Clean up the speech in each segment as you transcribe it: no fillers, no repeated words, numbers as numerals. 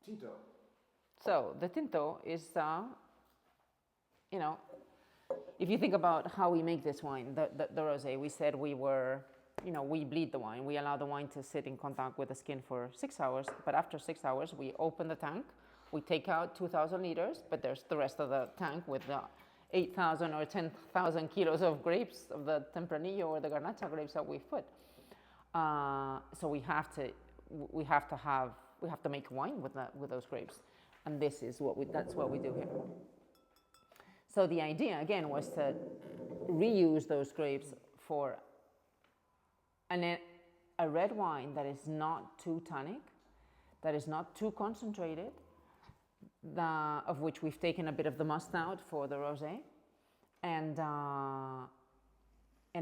Tinto. So the Tinto is, you know, if you think about how we make this wine, the rosé, we said we were, we bleed the wine. We allow the wine to sit in contact with the skin for 6 hours. But after 6 hours, we open the tank. We take out 2,000 liters, but there's the rest of the tank with the 8,000 or 10,000 kilos of grapes, of the Tempranillo or the Garnacha grapes that we've put. So we have to make wine with those grapes, and that's what we do here. So the idea again was to reuse those grapes for a red wine that is not too tannic, that is not too concentrated, of which we've taken a bit of the must out for the rosé, and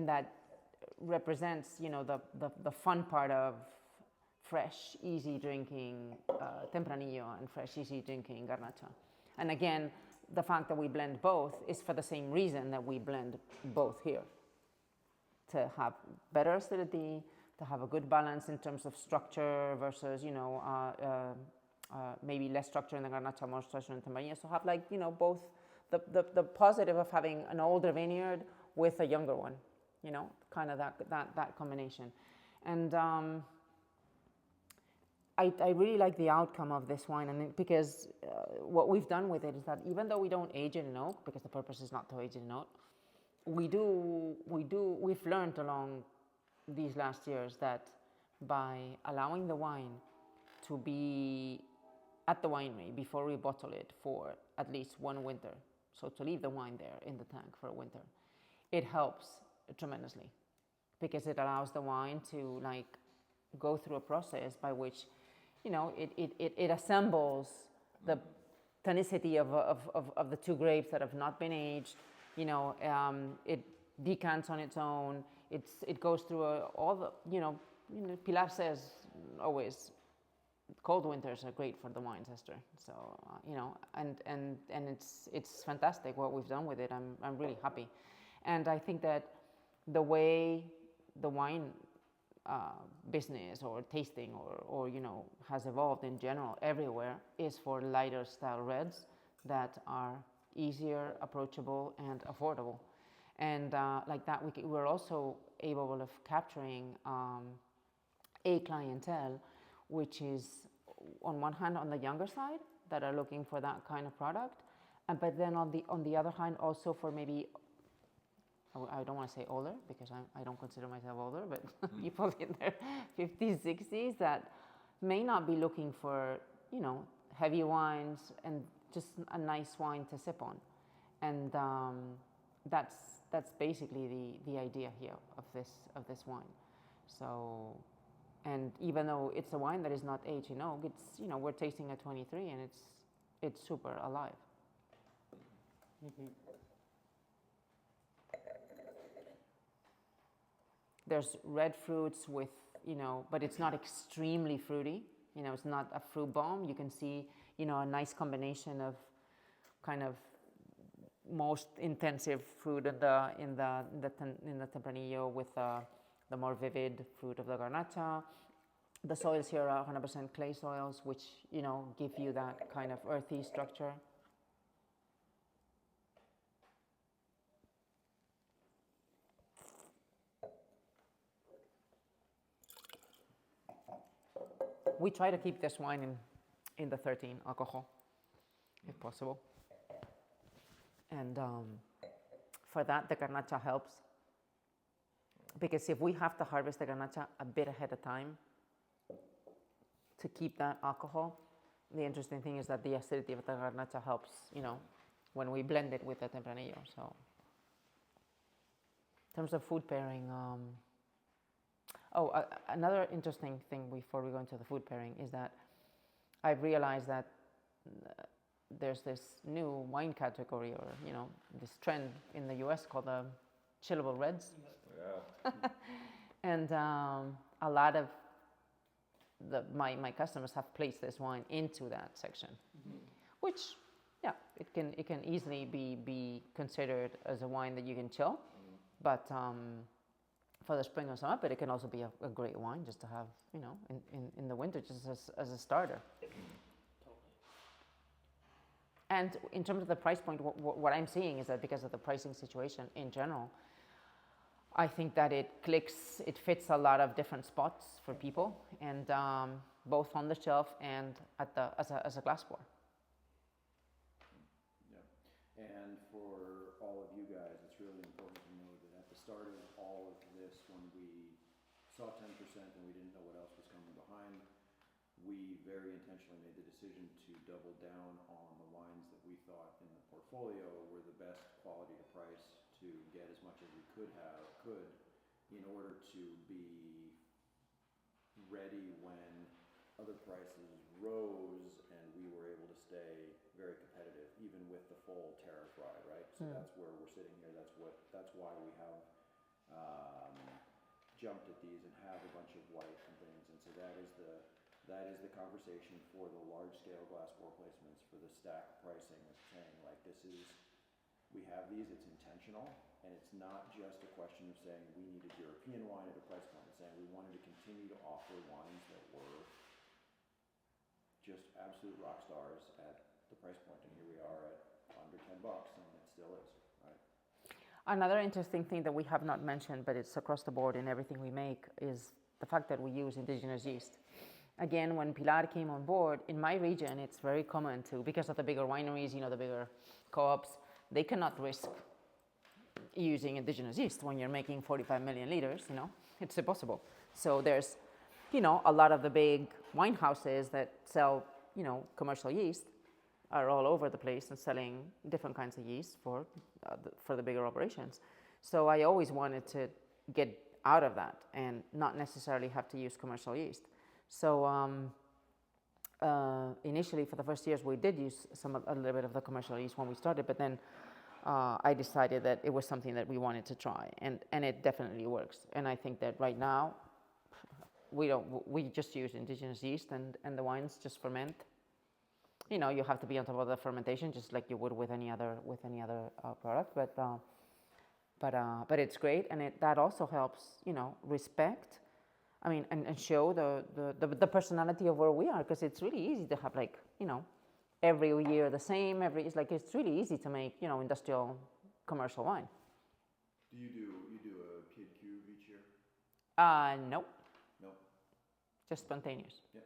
that represents, the fun part of fresh, easy drinking Tempranillo and fresh, easy drinking Garnacha. And again, the fact that we blend both is for the same reason that we blend both here, to have better acidity, to have a good balance in terms of structure versus, maybe less structure in the Garnacha, more structure in the Tempranillo. So have both the positive of having an older vineyard with a younger one, kind of that combination. And I really like the outcome of this wine, and because what we've done with it is that even though we don't age it in oak, because the purpose is not to age it in oak, we've learned along these last years that by allowing the wine to be at the winery before we bottle it for at least one winter, so to leave the wine there in the tank for a winter, it helps tremendously, because it allows the wine to go through a process by which it assembles the tonicity of the two grapes that have not been aged. It decants on its own. It goes through all the, Pilar says always, cold winters are great for the wines, Esther. So, and it's fantastic what we've done with it. I'm really happy. And I think that the way the wine business or tasting or has evolved in general everywhere is for lighter style reds that are easier, approachable, and affordable. And like that, we're also able of capturing a clientele which is on one hand on the younger side, that are looking for that kind of product, but then on the other hand also for maybe, I don't want to say older, because I don't consider myself older, but people in their 50s, 60s that may not be looking for, heavy wines and just a nice wine to sip on. And that's basically the idea here of this wine. So, and even though it's a wine that is not aged in oak, it's, we're tasting at 23 and it's super alive. Mm-hmm. There's red fruits with, but it's not extremely fruity. It's not a fruit bomb. You can see, a nice combination of kind of most intensive fruit in the Tempranillo with the more vivid fruit of the Garnacha. The soils here are 100% clay soils, which, give you that kind of earthy structure. We try to keep this wine in the 13 alcohol, if possible. And for that, the Garnacha helps. Because if we have to harvest the Garnacha a bit ahead of time to keep that alcohol, the interesting thing is that the acidity of the Garnacha helps, when we blend it with the Tempranillo. So, in terms of food pairing, another interesting thing before we go into the food pairing is that I've realized that there's this new wine category, or this trend in the US called the chillable reds. Yeah. And a lot of my customers have placed this wine into that section, mm-hmm. which, it can easily be considered as a wine that you can chill, mm-hmm. but for the spring or summer, but it can also be a great wine just to have, in the winter, just as a starter. And in terms of the price point, what I'm seeing is that because of the pricing situation in general, I think that it fits a lot of different spots for people, and both on the shelf and as a glass pour. Yeah, and for all of you guys, it's really important to know that at the start of all of this, when we saw 10% and we didn't know what else was coming behind, we very intentionally made the decision to double down on the wines that we thought in the portfolio were the best quality to price to get as much as we could in order to be ready when other prices rose and we were able to stay very competitive even with the full tariff ride, right? So that's where we're sitting here. That's why we have jumped at these and have a bunch of white and things, and so that is the conversation for the large scale glass pour placements, for the stack pricing, of saying like we have these, it's intentional, and it's not just a question of saying we needed European wine at a price point. It's saying we wanted to continue to offer wines that were just absolute rock stars at the price point, and here we are at under $10, and it still is, right? Another interesting thing that we have not mentioned, but it's across the board in everything we make, is the fact that we use indigenous yeast. Again, when Pilar came on board, in my region, it's very common to, because of the bigger wineries, the bigger co-ops, they cannot risk using indigenous yeast when you're making 45 million liters, it's impossible. So there's, a lot of the big wine houses that sell, commercial yeast are all over the place and selling different kinds of yeast for the bigger operations. So I always wanted to get out of that and not necessarily have to use commercial yeast. So initially, for the first years, we did use a little bit of the commercial yeast when we started, but then I decided that it was something that we wanted to try, and it definitely works. And I think that right now, we just use indigenous yeast, and the wines just ferment. You have to be on top of the fermentation, just like you would with any other product. But it's great, and that also helps, respect. I mean, and show the personality of where we are, because it's really easy to have every year the same. It's really easy to make industrial commercial wine. Do you do a PQ each year? Nope. Nope. Just spontaneous. Yeah.